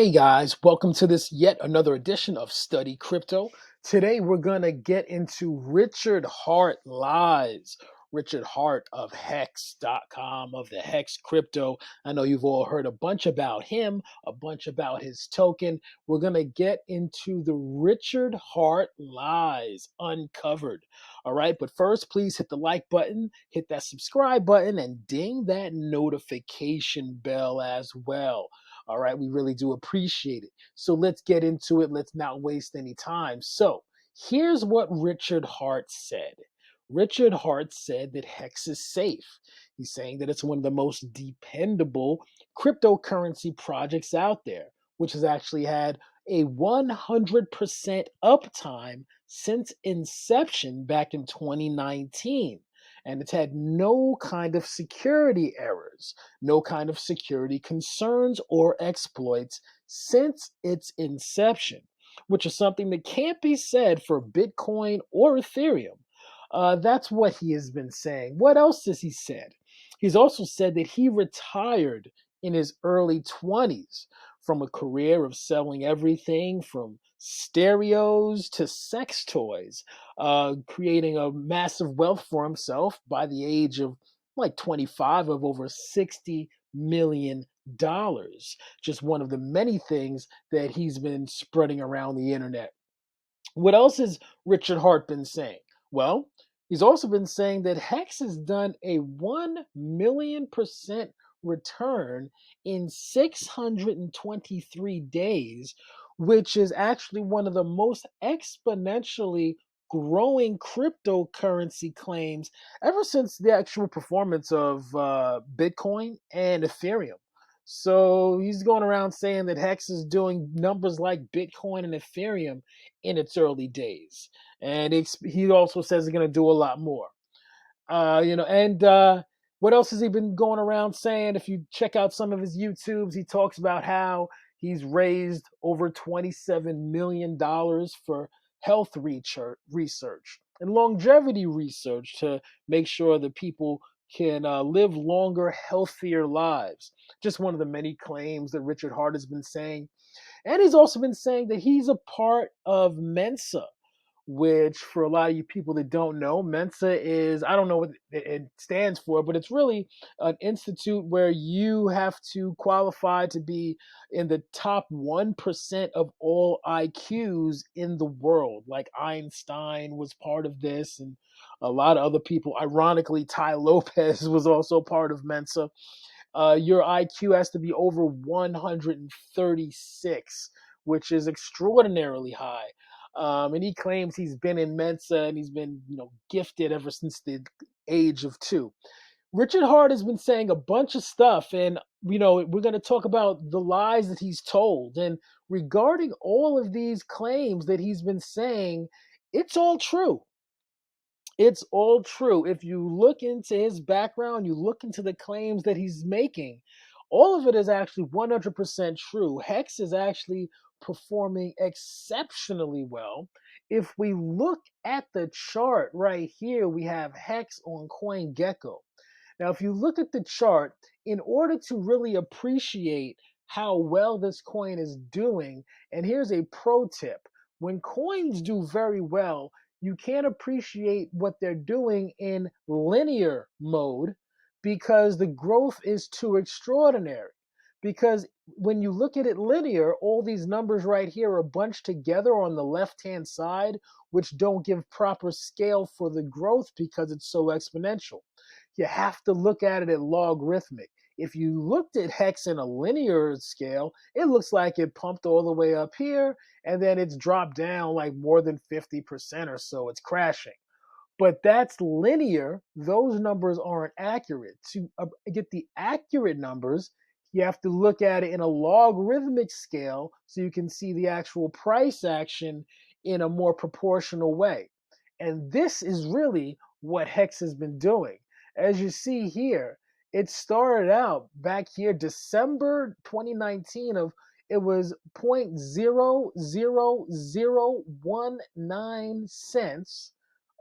Hey guys, welcome to this yet another edition of Study Crypto. Today we're going to get into Richard Hart lies. Richard Hart of Hex.com, of the Hex Crypto. I know you've all heard a bunch about him, a bunch about his token. We're going to get into the Richard Hart lies uncovered. All right, but first, please hit the like button, hit that subscribe button, and ding that notification bell as well. All right, we really do appreciate it. So let's get into it. Let's not waste any time. So here's what Richard Hart said. Richard Hart said that Hex is safe. He's saying that it's one of the most dependable cryptocurrency projects out there, which has actually had a 100% uptime since inception back in 2019. And it's had no kind of security errors, no kind of security concerns or exploits since its inception, which is something that can't be said for Bitcoin or Ethereum. That's what he has been saying. What else has he said? He's also said that he retired in his early 20s from a career of selling everything from stereos to sex toys, creating a massive wealth for himself by the age of like 25 of over $60 million. Just one of the many things that he's been spreading around the internet. What else has Richard Hart been saying? Well, he's also been saying that Hex has done a 1,000,000% return in 623 days, which is actually one of the most exponentially growing cryptocurrency claims ever since the actual performance of Bitcoin and Ethereum. So he's going around saying that Hex is doing numbers like Bitcoin and Ethereum in its early days, and he also says he's going to do a lot more. And what else has he been going around saying? If you check out some of his YouTubes, he talks about how he's raised over $27 million for health research and longevity research to make sure that people can live longer, healthier lives. Just one of the many claims that Richard Hart has been saying. And he's also been saying that he's a part of Mensa, which for a lot of you people that don't know, Mensa is, I don't know what it stands for, but it's really an institute where you have to qualify to be in the top 1% of all IQs in the world. Like Einstein was part of this, and a lot of other people. Ironically, Ty Lopez was also part of Mensa. Your IQ has to be over 136, which is extraordinarily high. And he claims he's been in Mensa and he's been, gifted ever since the age of 2. Richard Hart has been saying a bunch of stuff, and we're going to talk about the lies that he's told. And regarding all of these claims that he's been saying, it's all true. It's all true. If you look into his background, you look into the claims that he's making, all of it is actually 100% true. Hex is actually performing exceptionally well. If we look at the chart right here, we have Hex on CoinGecko. Now, if you look at the chart, in order to really appreciate how well this coin is doing, and here's a pro tip: when coins do very well, you can't appreciate what they're doing in linear mode because the growth is too extraordinary. Because when you look at it linear, all these numbers right here are bunched together on the left-hand side, which don't give proper scale for the growth because it's so exponential. You have to look at it at logarithmic. If you looked at Hex in a linear scale, it looks like it pumped all the way up here and then it's dropped down like more than 50% or so. It's crashing. But that's linear. Those numbers aren't accurate. To get the accurate numbers, you have to look at it in a logarithmic scale so you can see the actual price action in a more proportional way. And this is really what Hex has been doing. As you see here, it started out back here December 2019 of it was 0.00019 cents,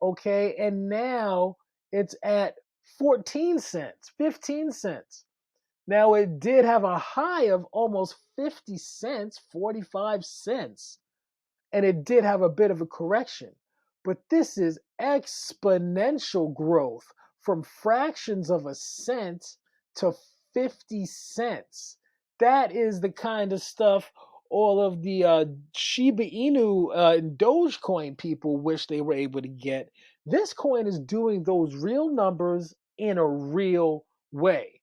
okay, and now it's at 14 cents, 15 cents. Now, it did have a high of almost 50 cents, 45 cents, and it did have a bit of a correction. But this is exponential growth from fractions of a cent to 50 cents. That is the kind of stuff all of the Shiba Inu and Dogecoin people wish they were able to get. This coin is doing those real numbers in a real way.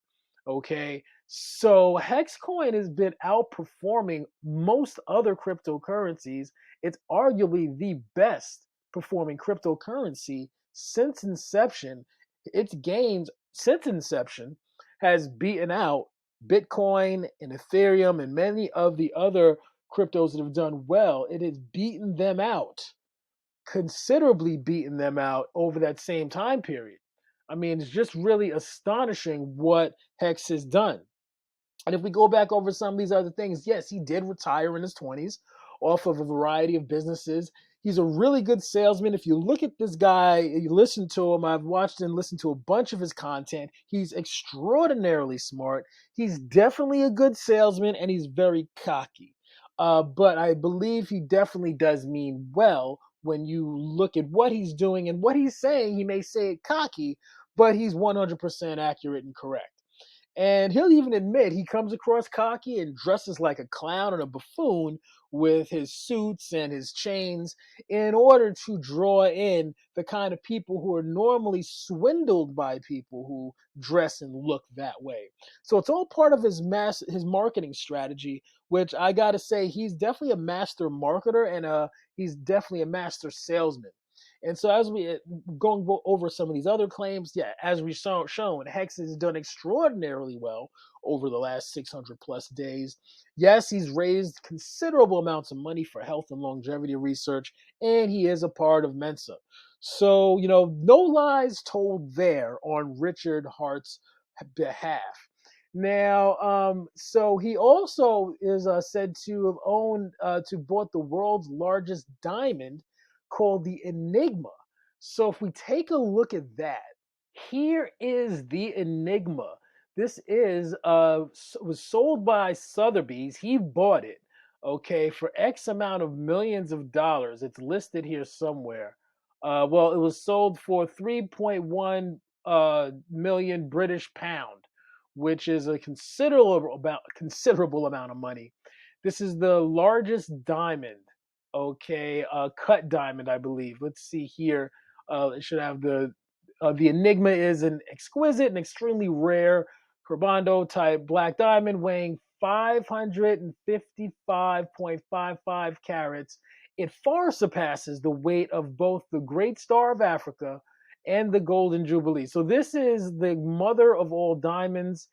Okay, so Hex coin has been outperforming most other cryptocurrencies. It's arguably the best performing cryptocurrency since inception. Its gains since inception has beaten out Bitcoin and Ethereum and many of the other cryptos that have done well. It has beaten them out, considerably beaten them out over that same time period. I mean, it's just really astonishing what Hex has done. And if we go back over some of these other things, yes, he did retire in his 20s off of a variety of businesses. He's a really good salesman. If you look at this guy, you listen to him, I've watched and listened to a bunch of his content. He's extraordinarily smart. He's definitely a good salesman and he's very cocky. But I believe he definitely does mean well when you look at what he's doing and what he's saying. He may say it cocky, but he's 100% accurate and correct. And he'll even admit he comes across cocky and dresses like a clown and a buffoon with his suits and his chains in order to draw in the kind of people who are normally swindled by people who dress and look that way. So it's all part of his marketing strategy, which I got to say he's definitely a master marketer and he's definitely a master salesman. And so as we going over some of these other claims, yeah, as we've shown, Hex has done extraordinarily well over the last 600 plus days. Yes, he's raised considerable amounts of money for health and longevity research, and he is a part of Mensa. So, no lies told there on Richard Hart's behalf. Now, so he also is said to have bought the world's largest diamond called the Enigma. So if we take a look at that, here is the Enigma. This was sold by Sotheby's. He bought it, okay, for X amount of millions of dollars. It's listed here somewhere. Well, it was sold for 3.1 million British pound, which is a considerable amount of money. This is the largest diamond, okay, cut diamond, I believe. Let's see here. It should have the Enigma is an exquisite and extremely rare Carbando type black diamond weighing 555.55 carats. It far surpasses the weight of both the Great Star of Africa and the Golden Jubilee. So this is the mother of all diamonds.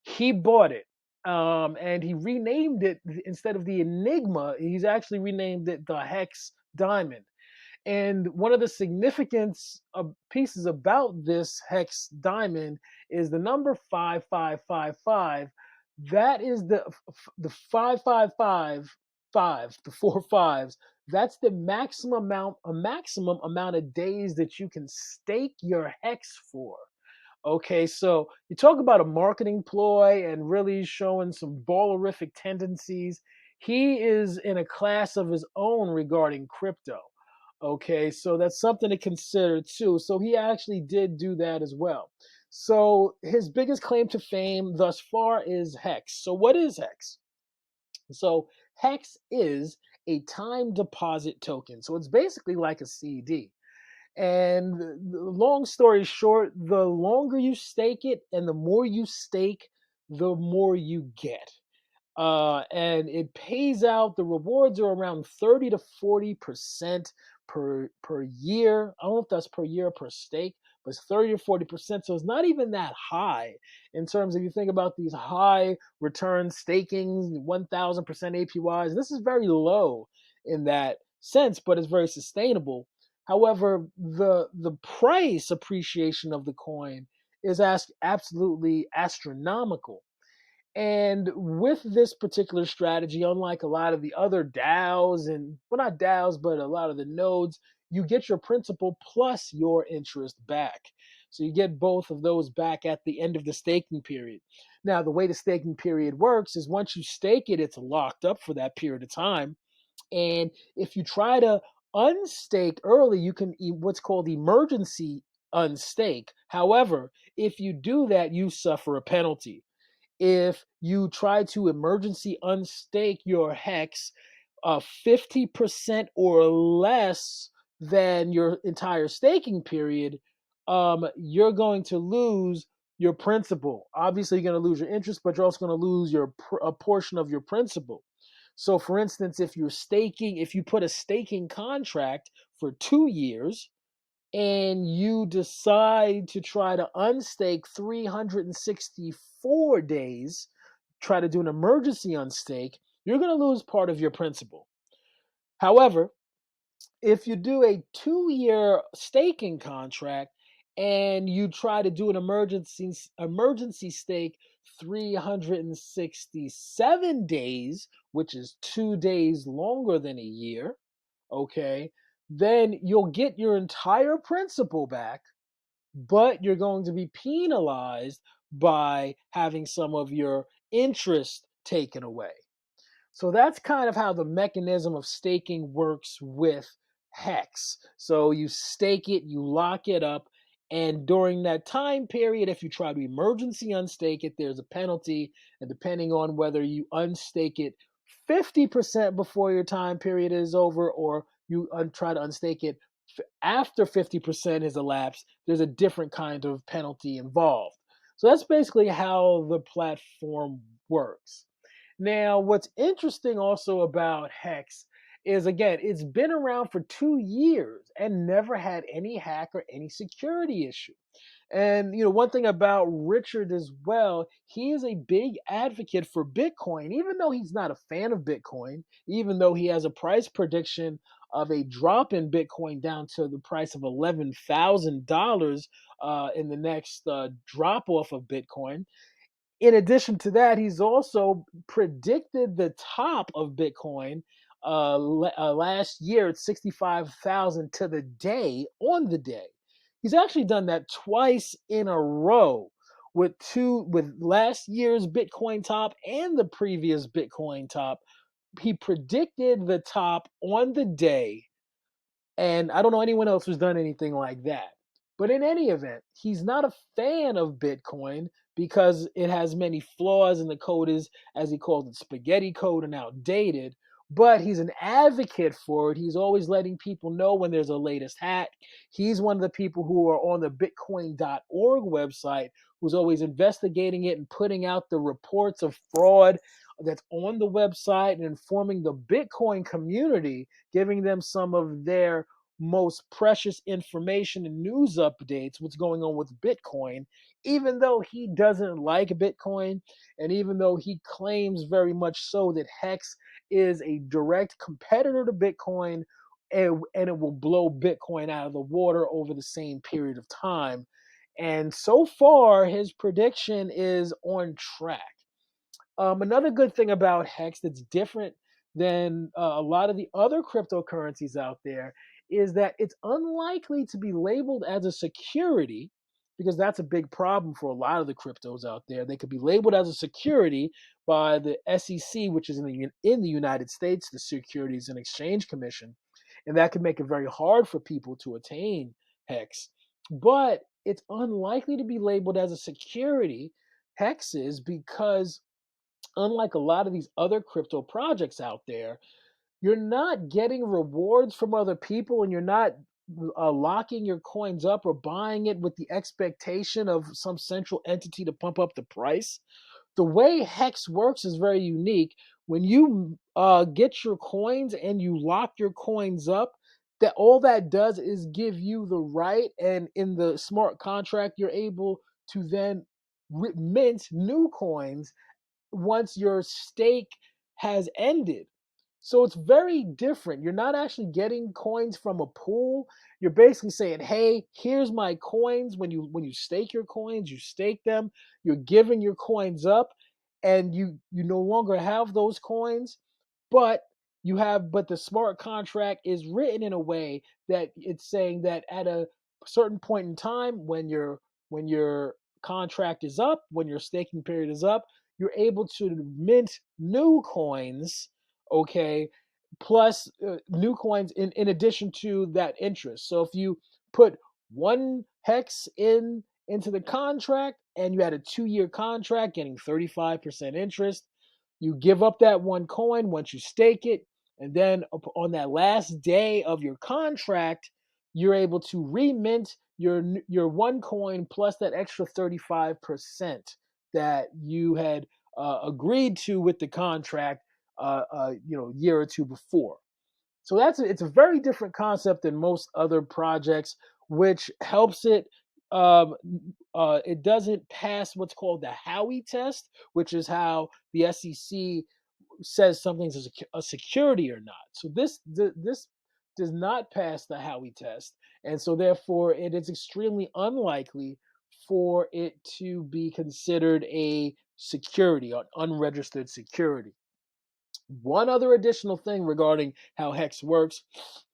He bought it. And he renamed it instead of the Enigma, he's actually renamed it the Hex Diamond. And one of the significant pieces about this hex diamond is the number 5555. That is the 5555, the four fives. That's the maximum amount of days that you can stake your hex for. Okay, so you talk about a marketing ploy and really showing some ballerific tendencies. He is in a class of his own regarding crypto. Okay, so that's something to consider too. So he actually did do that as well. So his biggest claim to fame thus far is Hex. So what is Hex? So Hex is a time deposit token. So it's basically like a CD. And long story short, the longer you stake it and the more you stake, the more you get. And it pays out. The rewards are around 30 to 40% per year. I don't know if that's per year or per stake, but it's 30 to 40%. So it's not even that high in terms of you think about these high return staking, 1,000% APYs. This is very low in that sense, but it's very sustainable. However, the price appreciation of the coin is absolutely astronomical. And with this particular strategy, unlike a lot of the other DAOs, and well, not DAOs, but a lot of the nodes, you get your principal plus your interest back. So you get both of those back at the end of the staking period. Now, the way the staking period works is once you stake it, it's locked up for that period of time. And if you try to unstake early, you can what's called emergency unstake. However, if you do that, you suffer a penalty. If you try to emergency unstake your hex 50% or less than your entire staking period, you're going to lose your principal. Obviously, you're going to lose your interest, but you're also going to lose a portion of your principal. So, for instance, if you put a staking contract for 2 years, and you decide to try to unstake 364 days, try to do an emergency unstake, you're going to lose part of your principal. However, if you do a 2 year staking contract and you try to do an emergency stake 367 days, which is 2 days longer than a year, okay, then you'll get your entire principal back, but you're going to be penalized by having some of your interest taken away. So that's kind of how the mechanism of staking works with Hex. So you stake it, you lock it up, and during that time period, if you try to emergency unstake it, there's a penalty. And depending on whether you unstake it 50% before your time period is over, or you try to unstake it after 50% has elapsed, there's a different kind of penalty involved. So that's basically how the platform works. Now, what's interesting also about Hex is, again, it's been around for 2 years and never had any hack or any security issue. And one thing about Richard as well, he is a big advocate for Bitcoin, even though he's not a fan of Bitcoin, even though he has a price prediction of a drop in Bitcoin down to the price of $11,000 in the next drop off of Bitcoin. In addition to that, he's also predicted the top of Bitcoin last year at 65,000 to the day, on the day. He's actually done that twice in a row with last year's Bitcoin top and the previous Bitcoin top. He predicted the top on the day, and I don't know anyone else who's done anything like that. But in any event, he's not a fan of Bitcoin because it has many flaws and the code is, as he calls it, spaghetti code and outdated. But he's an advocate for it. He's always letting people know when there's a latest hack. He's one of the people who are on the Bitcoin.org website who's always investigating it and putting out the reports of fraud that's on the website and informing the Bitcoin community, giving them some of their most precious information and news updates, what's going on with Bitcoin, even though he doesn't like Bitcoin, and even though he claims very much so that Hex is a direct competitor to Bitcoin, and it will blow Bitcoin out of the water over the same period of time. And so far, his prediction is on track. Another good thing about Hex that's different than a lot of the other cryptocurrencies out there is that it's unlikely to be labeled as a security, because that's a big problem for a lot of the cryptos out there. They could be labeled as a security by the SEC, which is in the United States, the Securities and Exchange Commission, and that could make it very hard for people to attain Hex. But it's unlikely to be labeled as a security, Hex is, because unlike a lot of these other crypto projects out there, you're not getting rewards from other people, and you're not locking your coins up or buying it with the expectation of some central entity to pump up the price. The way Hex works is very unique. When you get your coins and you lock your coins up, that all that does is give you the right, and in the smart contract, you're able to then mint new coins once your stake has ended. So it's very different. You're not actually getting coins from a pool. You're basically saying, "Hey, here's my coins." When you stake your coins, you stake them. You're giving your coins up, and you no longer have those coins, but but the smart contract is written in a way that it's saying that at a certain point in time, when your contract is up, when your staking period is up, you're able to mint new coins, okay, plus new coins in addition to that interest. So if you put one hex into the contract and you had a 2-year contract getting 35% interest, you give up that one coin once you stake it, and then on that last day of your contract, you're able to remint your one coin plus that extra 35% that you had agreed to with the contract, year or two before. So it's a very different concept than most other projects, which helps it. Um, it doesn't pass what's called the Howey test, which is how the SEC says something's a security or not. So this does not pass the Howey test, and so therefore it is extremely unlikely for it to be considered a security, an unregistered security. One other additional thing regarding how Hex works: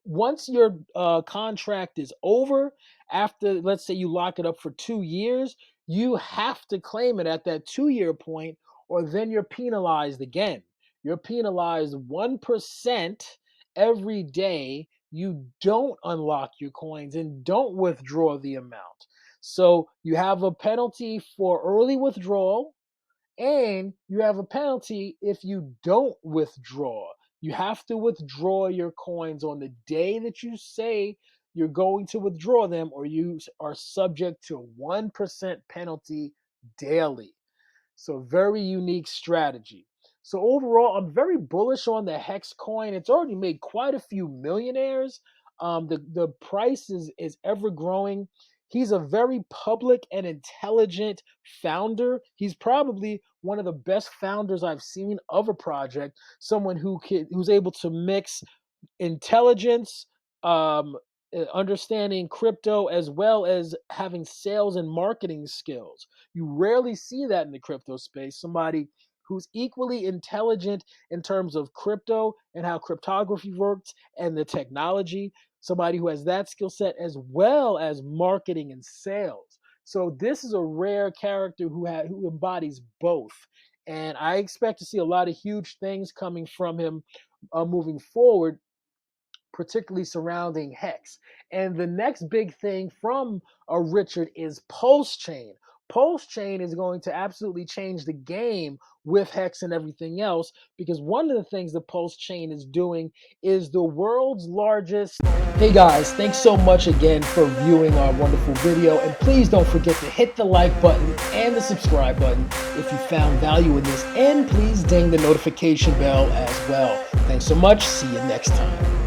once your contract is over, after, let's say, you lock it up for 2 years, you have to claim it at that 2-year point, or then you're penalized again. You're penalized 1% every day you don't unlock your coins and don't withdraw the amount. So you have a penalty for early withdrawal, and you have a penalty if you don't withdraw. You have to withdraw your coins on the day that you say you're going to withdraw them, or you are subject to 1% penalty daily. So, very unique strategy. So, overall, I'm very bullish on the Hex coin. It's already made quite a few millionaires. The price is ever growing. He's a very public and intelligent founder. He's probably one of the best founders I've seen of a project. Someone who's able to mix intelligence, um, understanding crypto, as well as having sales and marketing skills. You rarely see that in the crypto space. Somebody who's equally intelligent in terms of crypto and how cryptography works and the technology. Somebody who has that skill set as well as marketing and sales. So this is a rare character who embodies both. And I expect to see a lot of huge things coming from him moving forward, particularly surrounding Hex. And the next big thing from Richard is Pulse Chain. Pulse Chain is going to absolutely change the game with Hex and everything else, because one of the things the Pulse Chain is doing is the world's largest. Hey guys, thanks so much again for viewing our wonderful video, and please don't forget to hit the like button and the subscribe button if you found value in this, and please ding the notification bell as well. Thanks so much. See you next time.